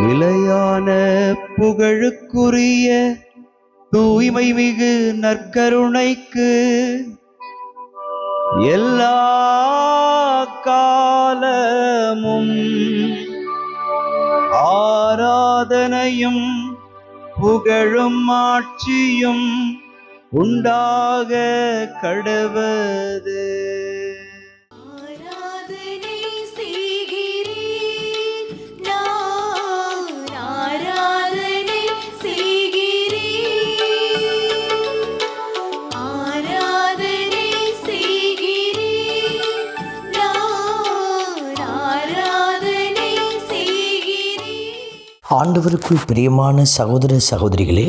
நிலையான புகழுக்குரிய தூய்மை மிகு நற்கருணைக்கு எல்லா காலமும் ஆராதனையும் புகழும் ஆட்சியும் உண்டாக கடவது. ஆண்டவருக்குள் பிரியமான சகோதர சகோதரிகளே,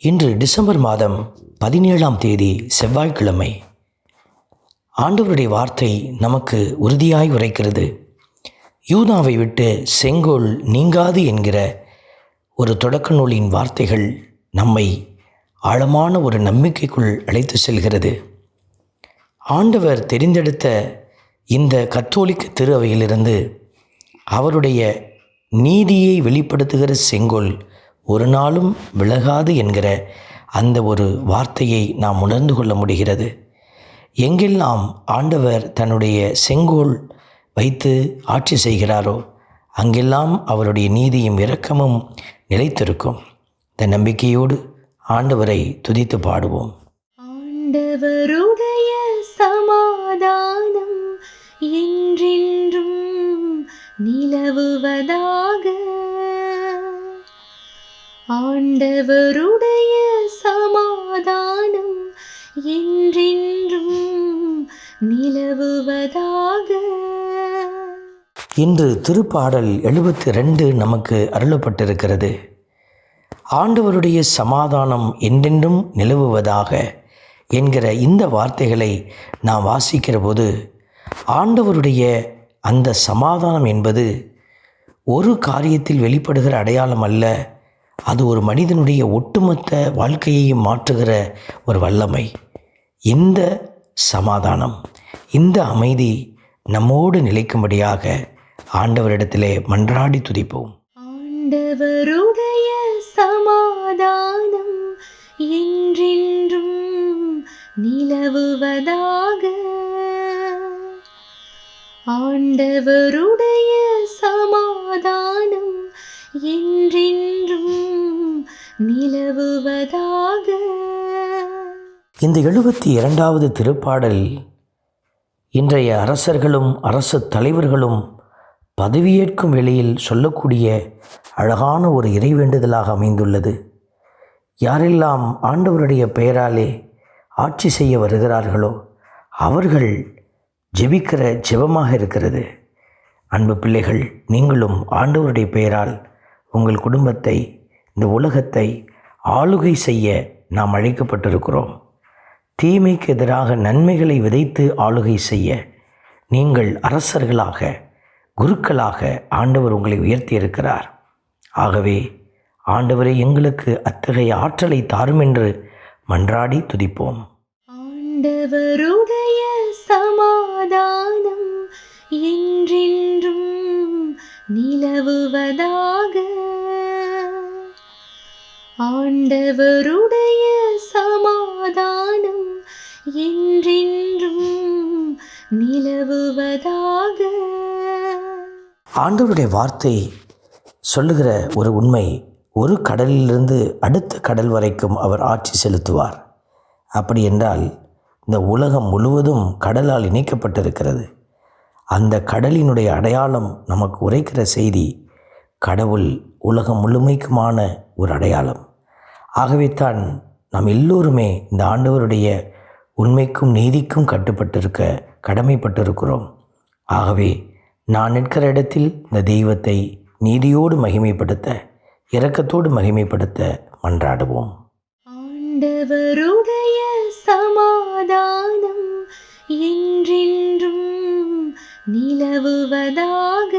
இன்று டிசம்பர் மாதம் 17ஆம் தேதி செவ்வாய்க்கிழமை. ஆண்டவருடைய வார்த்தை நமக்கு உறுதியாய் உரைக்கிறது. யூதாவை விட்டு செங்கோல் நீங்காது என்கிற ஒரு தொடக்க நூலின் வார்த்தைகள் நம்மை ஆழமான ஒரு நம்பிக்கைக்குள் அழைத்து செல்கிறது. ஆண்டவர் தெரிந்தெடுத்த இந்த கத்தோலிக்க திரு அவையிலிருந்து அவருடைய நீதியை வெளிப்படுத்துகிற செங்கோல் ஒரு நாளும் விலகாது என்கிற அந்த ஒரு வார்த்தையை நாம் உணர்ந்து கொள்ள முடிகிறது. எங்கெல்லாம் ஆண்டவர் தன்னுடைய செங்கோல் வைத்து ஆட்சி செய்கிறாரோ அங்கெல்லாம் அவருடைய நீதியும் இரக்கமும் நிலைத்திருக்கும். இந்த நம்பிக்கையோடு ஆண்டவரை துதித்து பாடுவோம். ஆண்டவருடைய சமாதானம் என்றென்றும் நிலவுவதாக. ஆண்டவருடைய சமாதானம் என்றென்றும் நிலவுவதாக. இன்று திருப்பாடல் 72 நமக்கு அருளப்பட்டிருக்கிறது. ஆண்டவருடைய சமாதானம் என்றென்றும் நிலவுவதாக என்கிற இந்த வார்த்தைகளை நாம் வாசிக்கிற போது ஆண்டவருடைய அந்த சமாதானம் என்பது ஒரு காரியத்தில் வெளிப்படுகிற அடையாளம் அல்ல. அது ஒரு மனிதனுடைய ஒட்டுமொத்த வாழ்க்கையையும் மாற்றுகிற ஒரு வல்லமை. இந்த சமாதானம், இந்த அமைதி நம்மோடு நிலைக்கும்படியாக ஆண்டவரிடத்திலே மன்றாடி துதிப்போம். ஆண்டவருடைய சமாதானம் என்றென்றும் நிலவுவதாக. ஆண்டவருடைய சமாதானம் என்றென்றும் நிலவுவதாக. இந்த 72வது திருப்பாடல் இன்றைய அரசர்களும் அரசு தலைவர்களும் பதவியேற்கும் வேளையில் சொல்லக்கூடிய அழகான ஒரு இறைவேண்டுதலாக அமைந்துள்ளது. யாரெல்லாம் ஆண்டவருடைய பெயராலே ஆட்சி செய்ய வருகிறார்களோ அவர்கள் ஜெபிக்கிற ஜெபமாக இருக்கிறது. அன்பு பிள்ளைகள், நீங்களும் ஆண்டவருடைய பெயரால் உங்கள் குடும்பத்தை, இந்த உலகத்தை ஆளுகை செய்ய நாம் அழைக்கப்பட்டிருக்கிறோம். தீமைக்கு எதிராக நன்மைகளை விதைத்து ஆளுகை செய்ய நீங்கள் அரசர்களாக, குருக்களாக ஆண்டவர் உங்களை உயர்த்தியிருக்கிறார். ஆகவே ஆண்டவரை எங்களுக்கு அத்தகைய ஆற்றலை தாரும் என்று மன்றாடி துதிப்போம். ஆண்டவருடைய சமாதானம் என்றென்றும் நிலவுவதாக. ஆண்டவருடைய சமாதானம் என்றென்றும் நிலவுவதாக. ஆண்டவருடைய வார்த்தை சொல்லுகிற ஒரு உண்மை, ஒரு கடலிலிருந்து அடுத்த கடல் வரைக்கும் அவர் ஆட்சி செலுத்துவார். அப்படி என்றால் இந்த உலகம் முழுவதும் கடலால் இணைக்கப்பட்டிருக்கிறது. அந்த கடலினுடைய அடையாளம் நமக்கு உரைக்கிற செய்தி, கடவுள் உலகம் முழுமைக்குமான ஒரு அடையாளம். ஆகவே தான் நாம் எல்லோருமே இந்த ஆண்டவருடைய உண்மைக்கும் நீதிக்கும் கட்டுப்பட்டிருக்க கடமைப்பட்டிருக்கிறோம். ஆகவே நான் நிற்கிற இடத்தில் இந்த தெய்வத்தை நீதியோடு மகிமைப்படுத்த, இரக்கத்தோடு மகிமைப்படுத்த மன்றாடுவோம். ஆண்டவருடைய சமாதானம் என்றென்றும் நிலவுவதாக.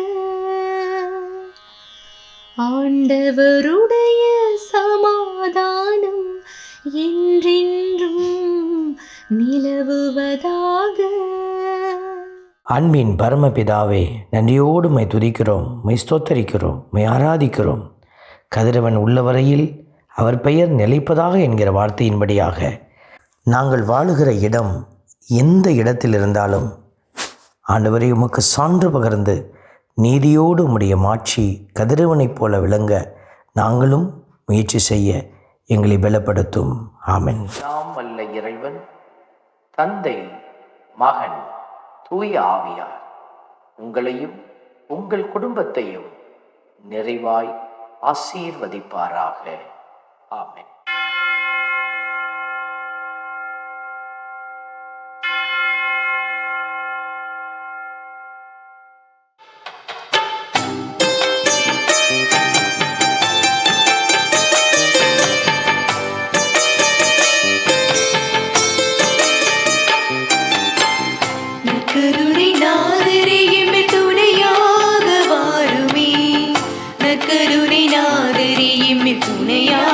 ஆண்டவருடைய சமாதானம் என்றென்றும் நிலவுவதாக. அன்பின் பரமபிதாவே, நன்றியோடு மை துதிக்கிறோம், மை ஸ்தோத்தரிக்கிறோம், மை ஆராதிக்கிறோம். கதிரவன் உள்ளவரையில் அவர் பெயர் நிலைப்பதாக என்கிற வார்த்தையின்படியாக நாங்கள் வாழுகிற இடம் எந்த இடத்தில் இருந்தாலும் ஆண்டவரே உமக்கு சான்று பகர்ந்து நீதியோடு உம்முடைய மாட்சி கதிரவனைப் போல விளங்க நாங்களும் முயற்சி செய்ய எங்களை பலப்படுத்தும். ஆமென். நாம் வல்ல இறைவன் தந்தை, மகன், தூய ஆவியார் உங்களையும் உங்கள் குடும்பத்தையும் நிறைவாய் ஆசீர்வதிப்பாராக. ஆமென். நற்கருணை நாதரே எம்மை துணையாக வாருமே, நற்கருணை நாதரே எம்மை துணையாக